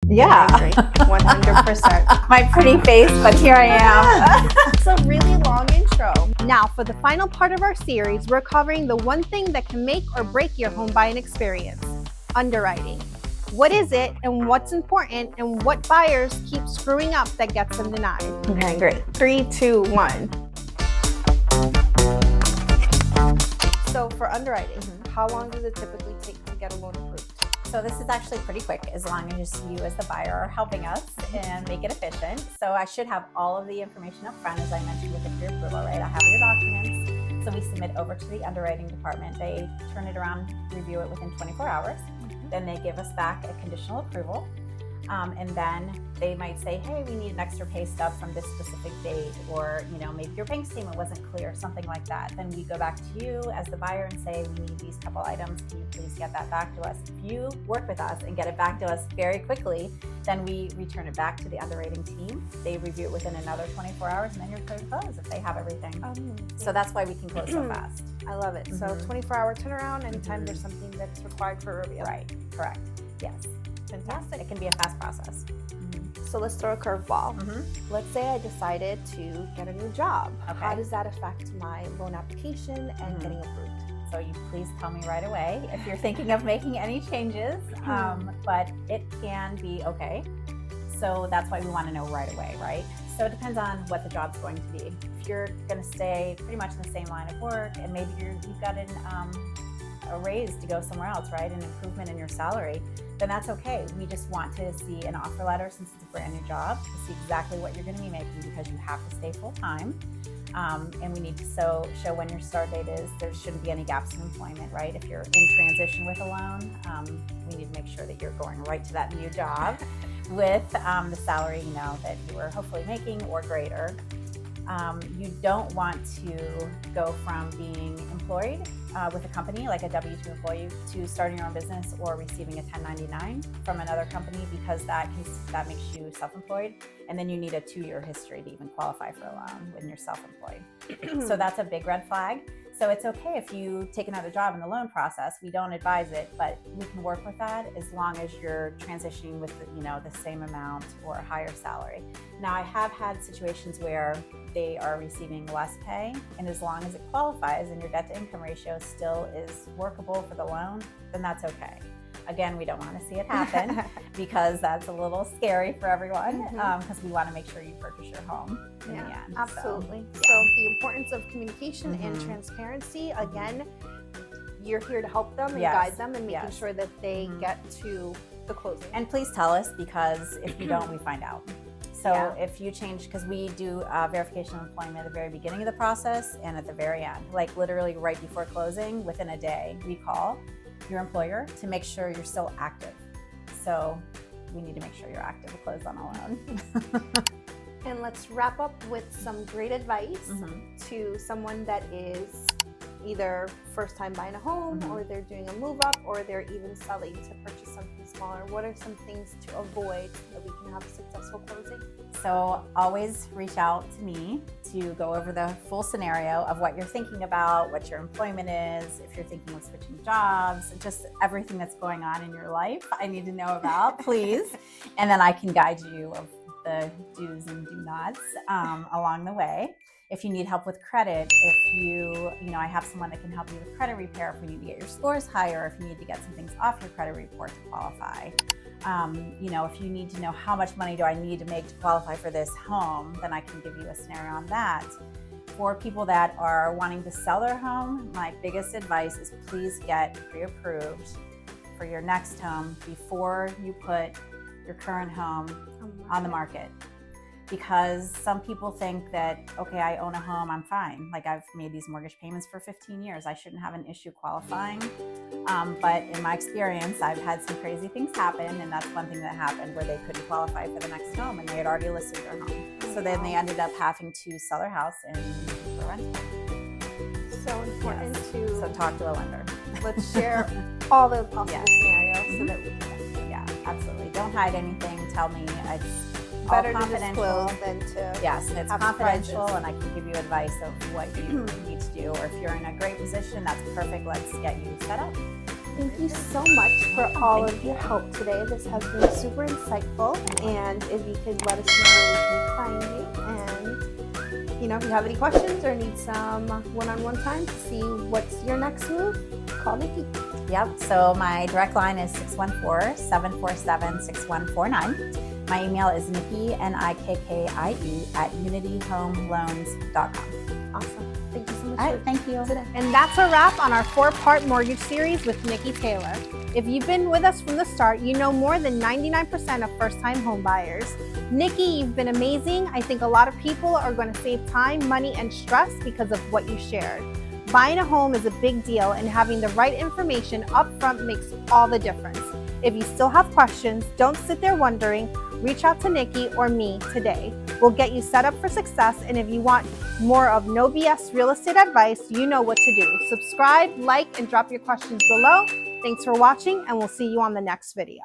Yeah. I agree, 100%. My pretty face, but here I am. It's a really long intro. Now, for the final part of our series, we're covering the one thing that can make or break your home buying experience: underwriting. What is it, and what's important, and what buyers keep screwing up that gets them denied? Okay, great. 3, 2, 1. So for underwriting, how long does it typically take to get a loan approved? So this is actually pretty quick, as long as you as the buyer are helping us and make it efficient. So I should have all of the information up front, as I mentioned with the pre-approval, right? I have your documents. So we submit over to the underwriting department. They turn it around, review it within 24 hours. Then they give us back a conditional approval. And then they might say, hey, we need an extra pay stub from this specific date, or maybe your bank statement wasn't clear, something like that. Then we go back to you as the buyer and say, we need these couple items. Can you please get that back to us? If you work with us and get it back to us very quickly, then we return it back to the underwriting team. They review it within another 24 hours, and then you're clear to close if they have everything. So that's why we can close so fast. I love it. So 24-hour turnaround anytime there's something that's required for review. Right, correct. Yes. Fantastic. It can be a fast process. So let's throw a curveball. Let's say I decided to get a new job. Okay. How does that affect my loan application and getting approved? So you please tell me right away if you're thinking of making any changes, but it can be okay. So that's why we want to know right away, right? So it depends on what the job's going to be. If you're going to stay pretty much in the same line of work, and maybe you've got a raise to go somewhere else, right? An improvement in your salary, then that's okay. We just want to see an offer letter, since it's a brand new job, to see exactly what you're going to be making, because you have to stay full time. And we need to show when your start date is. There shouldn't be any gaps in employment, right? If you're in transition with a loan, we need to make sure that you're going right to that new job with the salary that you were hopefully making or greater. You don't want to go from being employed with a company, like a W-2 employee, to starting your own business or receiving a 1099 from another company, because that makes you self-employed, and then you need a 2-year history to even qualify for a loan when you're self-employed. So that's a big red flag. So it's okay if you take another job in the loan process. We don't advise it, but we can work with that as long as you're transitioning with the same amount or a higher salary. Now, I have had situations where they are receiving less pay, and as long as it qualifies and your debt to income ratio still is workable for the loan, then that's okay. Again, we don't want to see it happen because that's a little scary for everyone, because we want to make sure you purchase your home in the end. Absolutely. So the importance of communication and transparency, again, you're here to help them and guide them and making sure that they get to the closing. And please tell us, because if you don't, we find out. So if you change, because we do verification of employment at the very beginning of the process and at the very end, like literally right before closing, within a day, we call your employer to make sure you're still active. So we need to make sure you're active to close on a loan. And let's wrap up with some great advice to someone that is either first time buying a home, or they're doing a move up, or they're even selling to purchase something smaller. What are some things to avoid so that we can have a successful closing? So always reach out to me to go over the full scenario of what you're thinking about, what your employment is, if you're thinking of switching jobs, just everything that's going on in your life I need to know about, please. And then I can guide you of the do's and do nots along the way. If you need help with credit, if I have someone that can help you with credit repair, if we need to get your scores higher, if you need to get some things off your credit report to qualify. If you need to know how much money do I need to make to qualify for this home, then I can give you a scenario on that. For people that are wanting to sell their home, my biggest advice is please get pre-approved for your next home before you put your current home on the market. Because some people think that, okay, I own a home, I'm fine. Like, I've made these mortgage payments for 15 years. I shouldn't have an issue qualifying. But in my experience, I've had some crazy things happen, and that's one thing that happened, where they couldn't qualify for the next home, and they had already listed their home. So then they ended up having to sell their house and for rent. So important to... So talk to a lender. Let's share all the possible scenarios so that we can... Yeah, absolutely. Don't hide anything. Tell me. It's better to disclose than to Yes, and it's confidential, and I can give you advice of what you need to do. Or if you're in a great position, that's perfect. Let's get you set up. Thank you so much for all of your help today. This has been super insightful, and if you could let us know where we can find you, and if you have any questions or need some one-on-one time to see what's your next move, call Nikki. Yep, so my direct line is 614-747-6149. My email is Nikkie, Nikkie, at unityhomeloans.com. Awesome. Thank you so much. All right, thank you. Today. And that's a wrap on our 4-part mortgage series with Nikkie Taylor. If you've been with us from the start, you know more than 99% of first-time home buyers. Nikki, you've been amazing. I think a lot of people are going to save time, money, and stress because of what you shared. Buying a home is a big deal, and having the right information up front makes all the difference. If you still have questions, don't sit there wondering. Reach out to Nikki or me today. We'll get you set up for success, and if you want more of no BS real estate advice, you know what to do. Subscribe, like, and drop your questions below. Thanks for watching, and we'll see you on the next video.